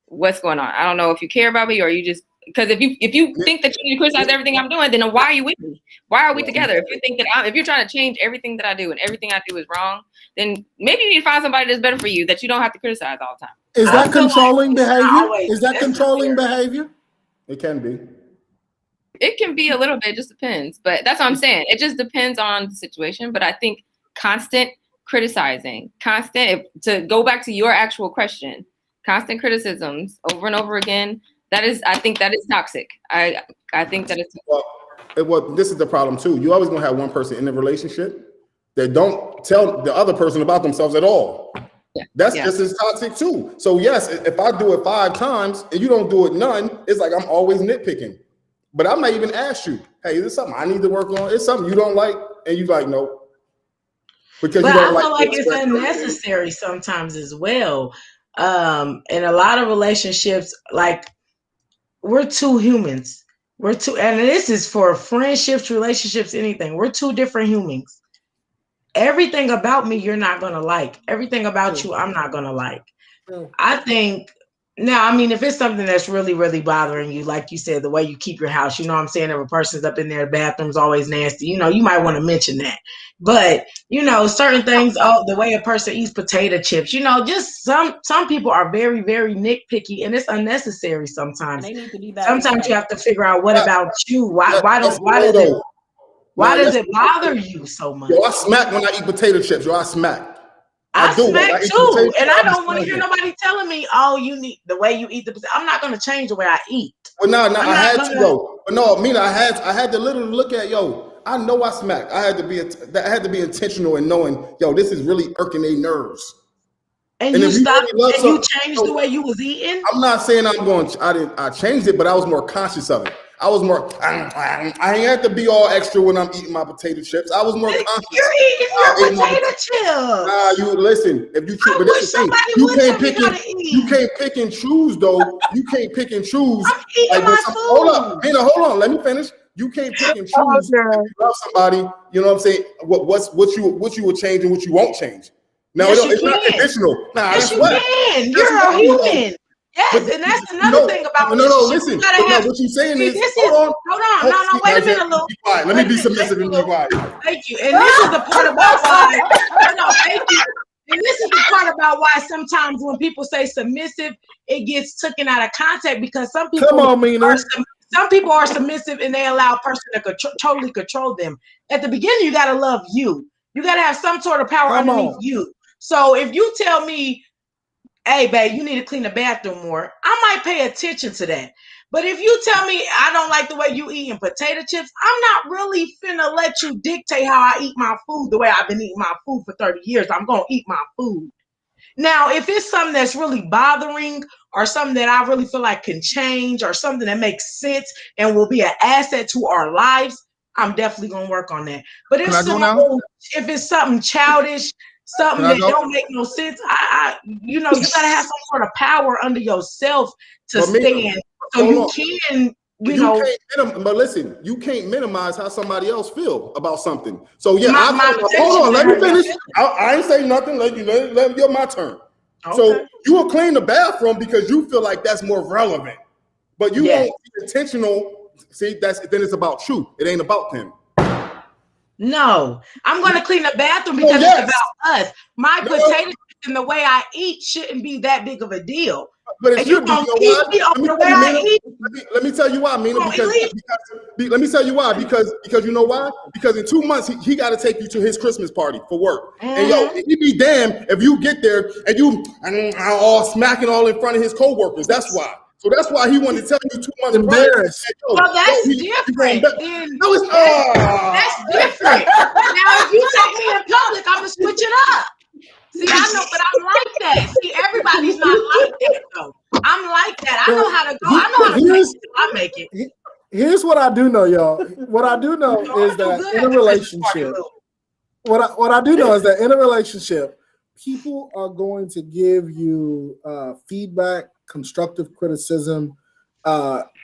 what's going on. I don't know if you care about me or you just, because if you think that you need to criticize everything I'm doing, then why are you with me? Why are we together? If you think that if you're trying to change everything that I do and everything I do is wrong, then maybe you need to find somebody that's better for you, that you don't have to criticize all the time. Is that controlling behavior? Is that controlling behavior? It can be. It can be a little bit, it just depends. But that's what I'm saying. It just depends on the situation. But I think constant criticizing, to go back to your actual question, constant criticisms over and over again, I think that is toxic. I think that it's well, this is the problem too. You always gonna have one person in the relationship that don't tell the other person about themselves at all. Yeah. That's just as toxic too. So yes, if I do it 5 times and you don't do it none, it's like I'm always nitpicking. But I might even ask you, hey, is this something I need to work on? It's something you don't like, and you like, no. Because I feel like it's unnecessary sometimes as well. In a lot of relationships, like, we're two humans. And this is for friendships, relationships, anything. We're 2 different humans. Everything about me, you're not going to like. Everything about you, I'm not going to like. I think, now, I mean, if it's something that's really, really bothering you, like you said, the way you keep your house, you know what I'm saying? If a person's up in there, the bathroom's always nasty, you might want to mention that. But, certain things, the way a person eats potato chips, just some people are very, very nitpicky, and it's unnecessary sometimes. They need to be better. Sometimes you have to figure out what about you? Why does it bother you so much? Yo, I smack when I eat potato chips. I smack. I smack too, and I don't want to hear nobody telling me, you need the way you eat I'm not going to change the way I eat. Well, no, I had to though. But no, Mina, I had to literally look at, I know I smack. I had to be intentional in knowing, this is really irking their nerves. And you stopped and you changed the way you was eating? I'm not saying I changed it, but I was more conscious of it. I was more. I ain't have to be all extra when I'm eating my potato chips. I was more conscious. You're eating your potato chips. You listen. If you, I but wish this is the thing. somebody You would can't tell me pick how and to eat. you can't pick and choose though. You can't pick and choose. I'm eating my food. Hold up, Mina, hold on. Let me finish. You can't pick and choose. Oh, If you love somebody, you know what I'm saying? What you will change and what you won't change. No, Yes, it's not conditional. Nah, yes, that's you what. can. You're a human. Yes, and that's another thing about listen. You gotta have, what you're saying see, is, this hold on. No, wait a minute, Lou. Be quiet. Let me be submissive and be quiet. Thank you. And this is the part about why. No, thank you. And this is the part about why sometimes when people say submissive, it gets taken out of context because some people some people are submissive and they allow a person to totally control them. At the beginning, you gotta love you. You gotta have some sort of power underneath you. So if you tell me, hey, babe, you need to clean the bathroom more, I might pay attention to that. But if you tell me I don't like the way you eating potato chips, I'm not really finna let you dictate how I eat my food the way I've been eating my food for 30 years. I'm gonna eat my food. Now, if it's something that's really bothering or something that I really feel like can change or something that makes sense and will be an asset to our lives, I'm definitely gonna work on that. But if it's something childish, something that don't make no sense, you gotta have some sort of power under yourself to stand. So you can, but listen, you can't minimize how somebody else feel about something. So yeah, hold on, let me finish. I ain't say nothing. Let you my turn. Okay. So you will clean the bathroom because you feel like that's more relevant, but you won't be intentional. See, then it's about you. It ain't about him. No, I'm going to clean the bathroom because it's about us. My potato chips and the way I eat shouldn't be that big of a deal. But it should be. Let me tell you why, Mina. Let me tell you why. Because you know why? Because in 2 months he got to take you to his Christmas party for work. And he'd be damned if you get there and you all smacking all in front of his coworkers. That's why. So that's why he wanted to tell you 2 months. Embarrassed. Well, that's different. No, that's different. Now, if you take me in public, I'm gonna switch it up. See, I know, but I'm like that. See, everybody's not like that though. I'm like that. I know how to go. I know how to make it. Here's what I do know, y'all. What I do know is that in a relationship, what I do know is that in a relationship, people are going to give you feedback, constructive criticism.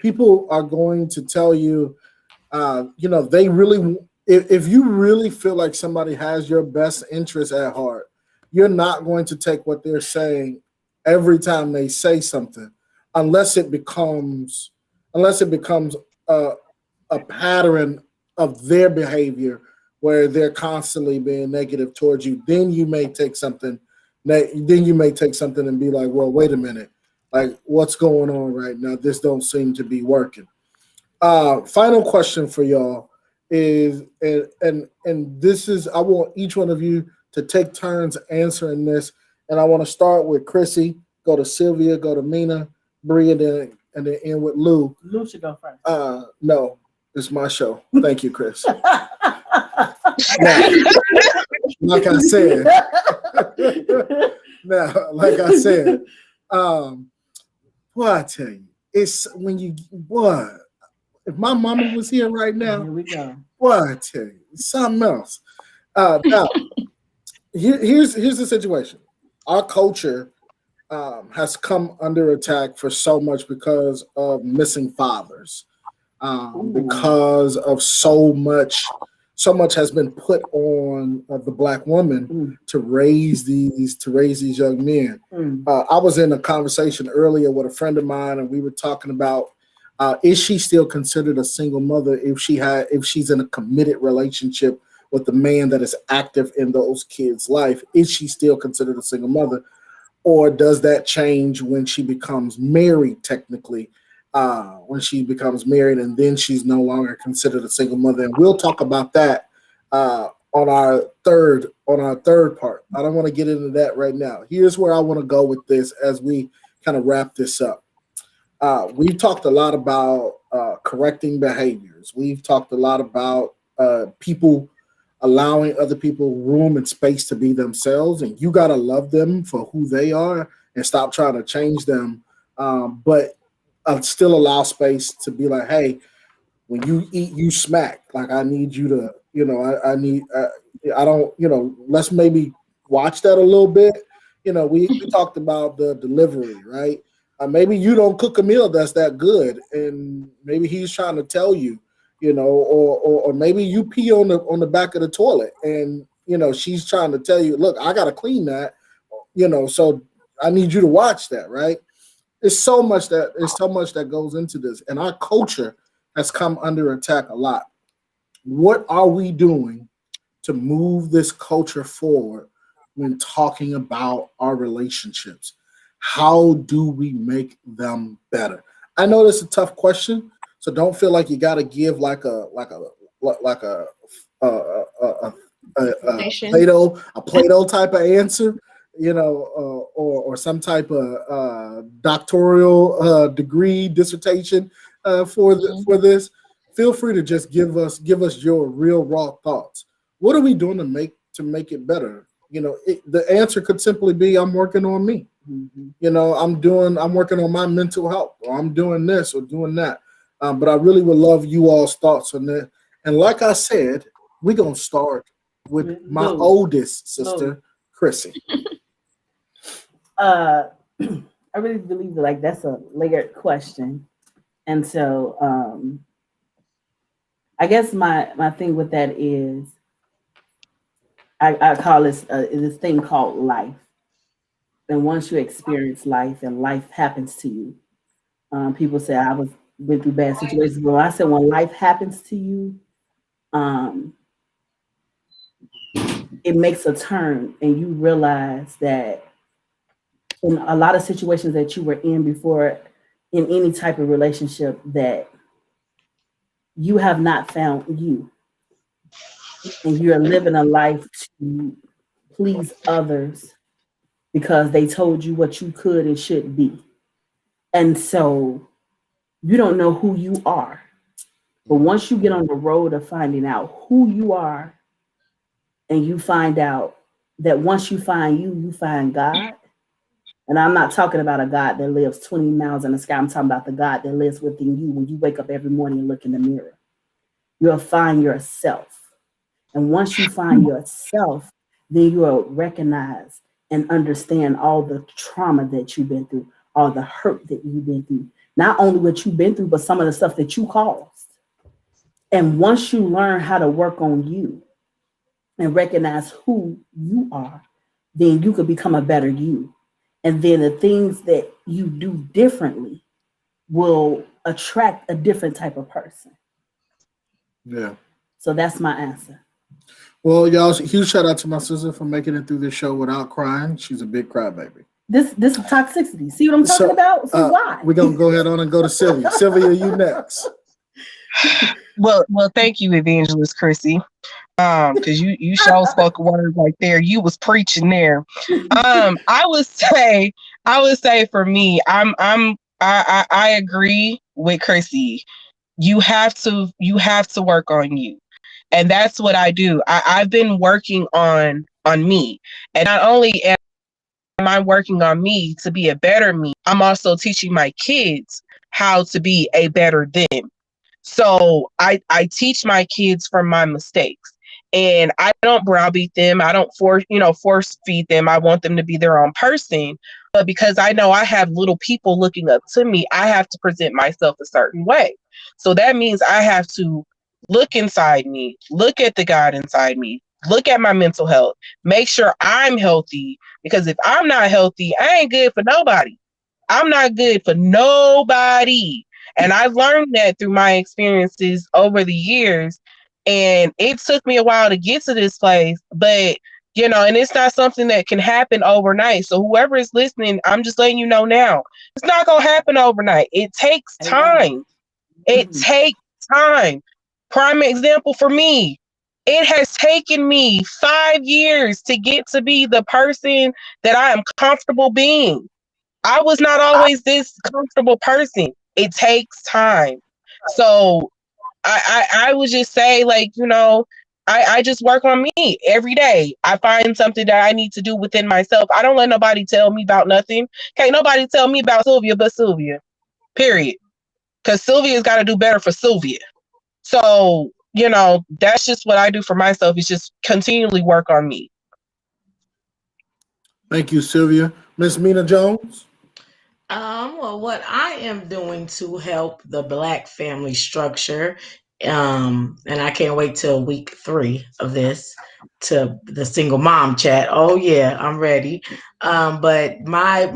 People are going to tell you, they really, if you really feel like somebody has your best interest at heart, you're not going to take what they're saying every time they say something, unless it becomes a pattern of their behavior where they're constantly being negative towards you. Then you may take something and be like, well, wait a minute, like what's going on right now? This don't seem to be working. Final question for y'all is, and this is, I want each one of you to take turns answering this, and I want to start with Chrissy, go to Sylvia, go to Mina, Bree, and then end with Lou. Lou should go first. No, it's my show. Thank you, Chris. Like I said, what I tell you, it's when you if my mama was here right now, here we go. What I tell you, it's something else. Now, here's the situation. Our culture has come under attack for so much because of missing fathers, because of so much has been put on the Black woman to raise these young men. I was in a conversation earlier with a friend of mine, and we were talking about is she still considered a single mother if she's in a committed relationship with the man that is active in those kids' life? Is she still considered a single mother? Or does that change when she becomes married, technically, when she becomes married and then she's no longer considered a single mother? And we'll talk about that on our third part. I don't want to get into that right now. Here's where I want to go with this as we kind of wrap this up. We've talked a lot about correcting behaviors. We've talked a lot about people allowing other people room and space to be themselves, and you got to love them for who they are and stop trying to change them, but still allow space to be like, hey, when you eat, you smack. Like I need you to, I need, I don't, let's maybe watch that a little bit. We talked about the delivery, right? Maybe you don't cook a meal that's that good, and maybe he's trying to tell you, or maybe you pee on the back of the toilet, and she's trying to tell you, look, I gotta clean that, so I need you to watch that, right? There's so much that goes into this, and our culture has come under attack a lot. What are we doing to move this culture forward when talking about our relationships? How do we make them better? I know that's a tough question, so don't feel like you got to give like a Plato type of answer, or some type of doctoral degree dissertation for this. Feel free to just give us your real raw thoughts. What are we doing to make it better? The answer could simply be, I'm working on me. Mm-hmm. I'm working on my mental health, or I'm doing this or doing that. But I really would love you all's thoughts on that. And like I said, we're going to start with my oldest sister, Chrissy. I really believe that that's a layered question. And so I guess my thing with that is I call this thing called life. And once you experience life and life happens to you, people say been through bad situations. But I said when life happens to you, it makes a turn, and you realize that in a lot of situations that you were in before, in any type of relationship, that you have not found you, and you're living a life to please others because they told you what you could and should be. And so you don't know who you are. But once you get on the road of finding out who you are, and you find out that once you find you find God. And I'm not talking about a God that lives 20 miles in the sky. I'm talking about the God that lives within you when you wake up every morning and look in the mirror. You'll find yourself. And once you find yourself, then you will recognize and understand all the trauma that you've been through, all the hurt that you've been through. Not only what you've been through, but some of the stuff that you caused. And once you learn how to work on you and recognize who you are, then you could become a better you. And then the things that you do differently will attract a different type of person. Yeah. So that's my answer. Well, y'all, huge shout out to my sister for making it through this show without crying. She's a big crybaby. This is toxicity. See what I'm talking about? So why? We're going to go ahead on and go to Sylvia. Sylvia, you next. Well, thank you, Evangelist Chrissy. Because you sure spoke a word right there. You was preaching there. I would say for me, I agree with Chrissy. You have to work on you. And that's what I do. I've been working on me. And not only am I working on me to be a better me, I'm also teaching my kids how to be a better them. So I teach my kids from my mistakes. And I don't browbeat them. I don't force feed them. I want them to be their own person. But because I know I have little people looking up to me, I have to present myself a certain way. So that means I have to look inside me, look at the God inside me, look at my mental health, make sure I'm healthy. Because if I'm not healthy, I ain't good for nobody. I'm not good for nobody. And I learned that through my experiences over the years. And it took me a while to get to this place, but and it's not something that can happen overnight. So whoever is listening, I'm just letting you know now, it's not going to happen overnight. It takes time. It takes time. Prime example for me, it has taken me 5 years to get to be the person that I am comfortable being. I was not always this comfortable person. It takes time. So I would just say, I just work on me every day. I find something that I need to do within myself. I don't let nobody tell me about nothing. Can't nobody tell me about Sylvia but Sylvia, period. Because Sylvia's got to do better for Sylvia. So, you know, that's just what I do for myself, is just continually work on me. Thank you, Sylvia. Miss Mina Jones. Well, what I am doing to help the Black family structure, and I can't wait till week 3 of this to the single mom chat. Oh yeah, I'm ready. But my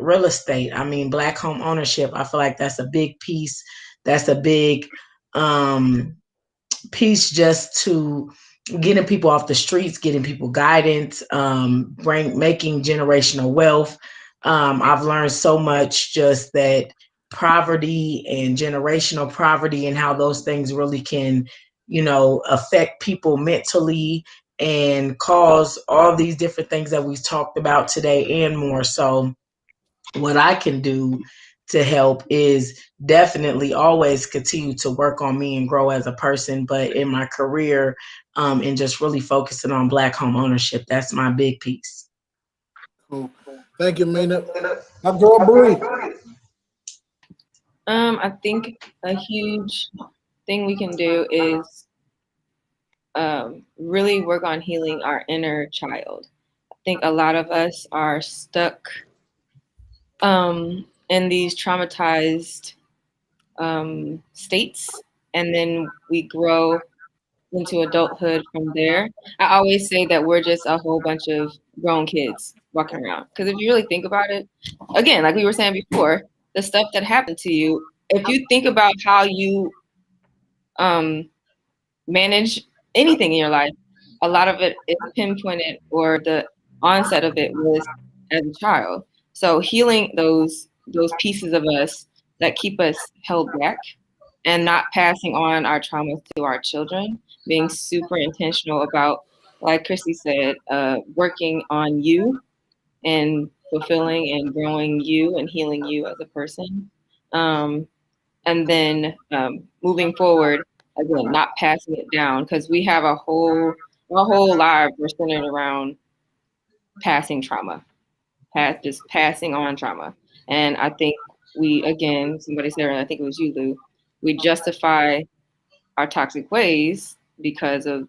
real estate. I mean, Black home ownership. I feel like that's a big piece. That's a big um piece just to getting people off the streets, getting people guidance, making generational wealth. I've learned so much just that poverty and generational poverty and how those things really can, affect people mentally and cause all these different things that we've talked about today and more. So what I can do to help is definitely always continue to work on me and grow as a person, but in my career, and just really focusing on Black home ownership. That's my big piece. Cool. Thank you, Mina. My girl Bree. I think a huge thing we can do is really work on healing our inner child. I think a lot of us are stuck in these traumatized states, and then we grow into adulthood from there. I always say that we're just a whole bunch of grown kids walking around. Because if you really think about it, again, like we were saying before, the stuff that happened to you, if you think about how you manage anything in your life, a lot of it is pinpointed, or the onset of it was as a child. So healing those pieces of us that keep us held back and not passing on our traumas to our children, being super intentional about, like Chrissy said, working on you and fulfilling and growing you and healing you as a person. And then moving forward, again, not passing it down, because we have our whole life we're centered around passing trauma, just passing on trauma. And I think somebody said, and I think it was you, Lou, we justify our toxic ways because of,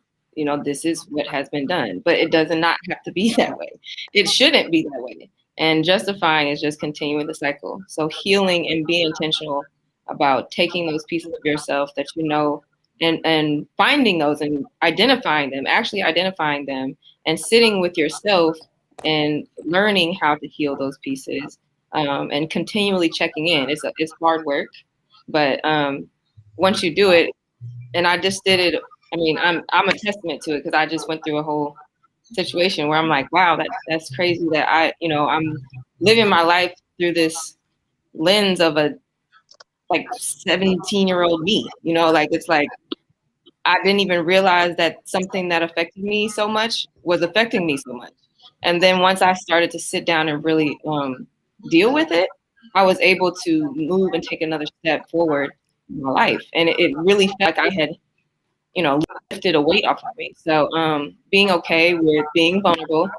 this is what has been done, but it does not have to be that way. It shouldn't be that way. And justifying is just continuing the cycle. So healing and being intentional about taking those pieces of yourself that and finding those and actually identifying them and sitting with yourself and learning how to heal those pieces, and continually checking in. It's hard work, but once you do it, and I just did it. I mean, I'm a testament to it, because I just went through a whole situation where I'm like, wow, that's crazy that I'm living my life through this lens of a 17-year-old me. It's like I didn't even realize that something that affected me so much was affecting me so much. And then once I started to sit down and really deal with it, I was able to move and take another step forward in my life. And it really felt like I had, lifted a weight off of me. So being okay with being vulnerable.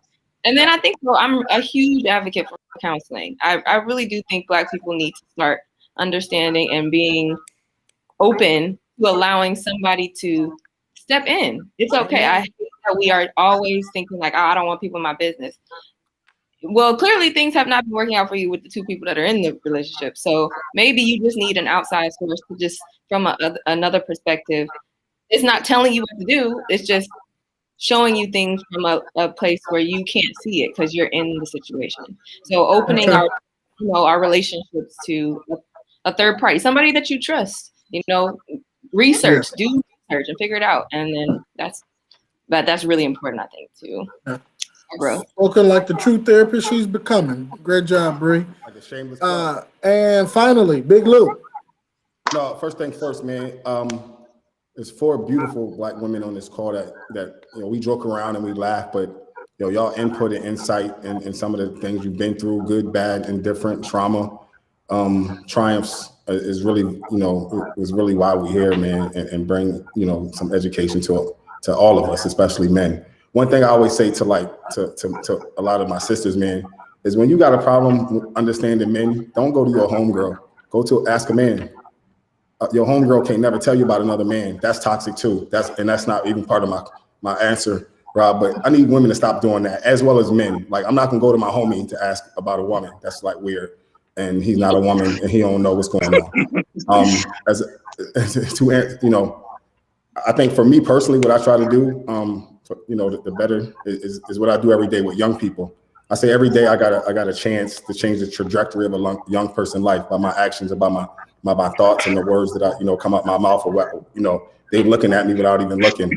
And then I think I'm a huge advocate for counseling. I really do think Black people need to start understanding and being open to allowing somebody to step in. It's okay. I hate that we are always thinking like, oh, I don't want people in my business. Well, clearly things have not been working out for you with the two people that are in the relationship. So maybe you just need an outside source to just, from another perspective, it's not telling you what to do. It's just showing you things from a place where you can't see it because you're in the situation. So opening our relationships to a third party, somebody that you trust, research, do research and figure it out. And then that's really important, I think, too. Yeah. Growth. Spoken like the true therapist she's becoming. Great job, Bree. Like a shameless and finally, Big Lou. No, first thing first, man. There's 4 beautiful Black women on this call that we joke around and we laugh, but y'all input and insight and some of the things you've been through, good, bad, indifferent, trauma, triumphs is really is really why we're here, man, and bring some education to all of us, especially men. One thing I always say to a lot of my sisters, man, is when you got a problem understanding men, don't go to your homegirl. Go to ask a man. your homegirl can't never tell you about another man. That's toxic too. That's not even part of my answer, Rob. But I need women to stop doing that, as well as men. Like, I'm not gonna go to my homie to ask about a woman. That's like weird, and he's not a woman, and he don't know what's going on. I think for me personally, what I try to do, the better is what I do every day with young people. I say every day I got a chance to change the trajectory of a young person's life by my actions, and by my thoughts and the words that I come out my mouth, or what they looking at me without even looking,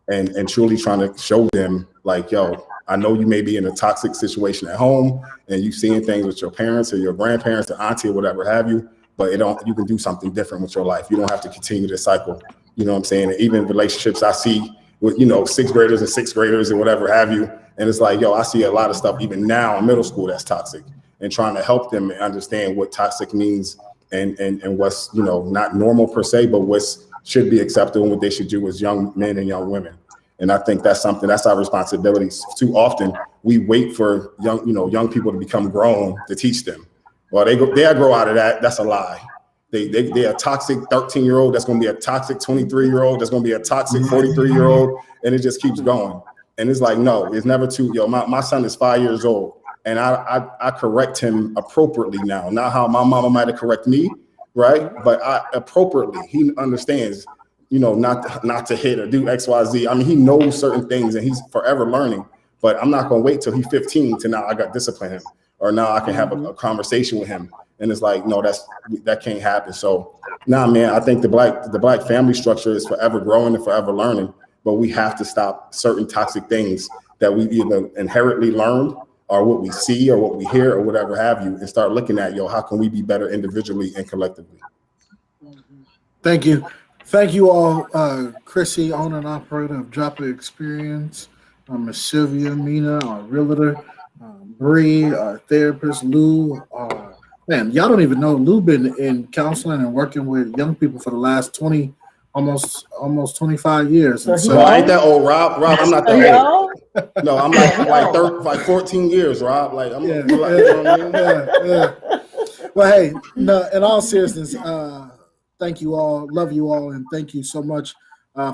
and truly trying to show them, like, yo, I know you may be in a toxic situation at home and you seeing things with your parents or your grandparents or auntie or whatever have you, but you can do something different with your life. You don't have to continue this cycle. You know what I'm saying? And even relationships I see with, sixth graders and sixth graders and whatever have you. And it's like, yo, I see a lot of stuff even now in middle school that's toxic, and trying to help them understand what toxic means, and what's, not normal per se, but what's should be acceptable and what they should do as young men and young women. And I think that's our responsibility. Too often we wait for young people to become grown to teach them. Well, they'll grow out of that. That's a lie. They're a toxic 13-year-old that's going to be a toxic 23-year-old that's going to be a toxic 43-year-old, and it just keeps going. And it's like, no, it's never too. My son is 5 years old, and I correct him appropriately now. Not how my mama might have corrected me, right? But appropriately, he understands, not to hit or do X, Y, Z. I mean, he knows certain things, and he's forever learning. But I'm not going to wait till he's 15 to now I got to discipline him, or now I can have a conversation with him. And it's like, no, that can't happen. So, man, I think the black family structure is forever growing and forever learning, but we have to stop certain toxic things that we either inherently learned, or what we see, or what we hear, or whatever have you, and start looking at, how can we be better individually and collectively? Thank you. Thank you all. Chrissy, owner and operator of Drop It Experience, Miss Sylvia, Mina, our realtor, Bree, our therapist, Lou. Man, y'all don't even know Lou been in counseling and working with young people for the last 20, almost 25 years. And so I ain't that old, Rob. I'm not that old. No, I'm like 14 years, Rob. Like, I'm yeah. Well, hey, no, in all seriousness, thank you all, love you all, and thank you so much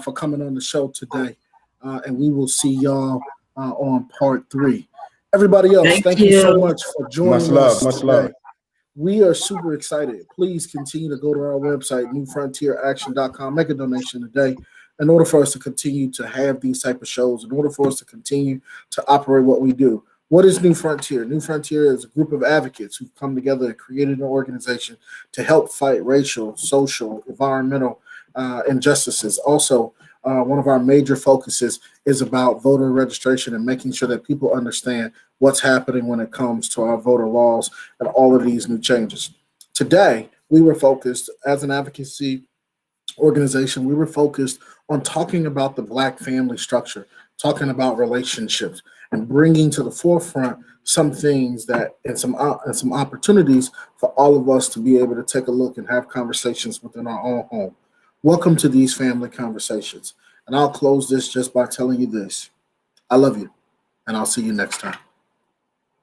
for coming on the show today. And we will see y'all on part 3. Everybody else, thank you so much for joining us. Much love. We are super excited. Please continue to go to our website, newfrontieraction.com. Make a donation today in order for us to continue to have these type of shows, in order for us to continue to operate what we do. What is New Frontier? New Frontier is a group of advocates who've come together and created an organization to help fight racial, social, environmental injustices. Also, one of our major focuses is about voter registration and making sure that people understand what's happening when it comes to our voter laws and all of these new changes. Today, we were focused as an advocacy organization, we were focused on talking about the Black family structure, talking about relationships, and bringing to the forefront some things that and some opportunities for all of us to be able to take a look and have conversations within our own home. Welcome to these family conversations. And I'll close this just by telling you this. I love you, and I'll see you next time.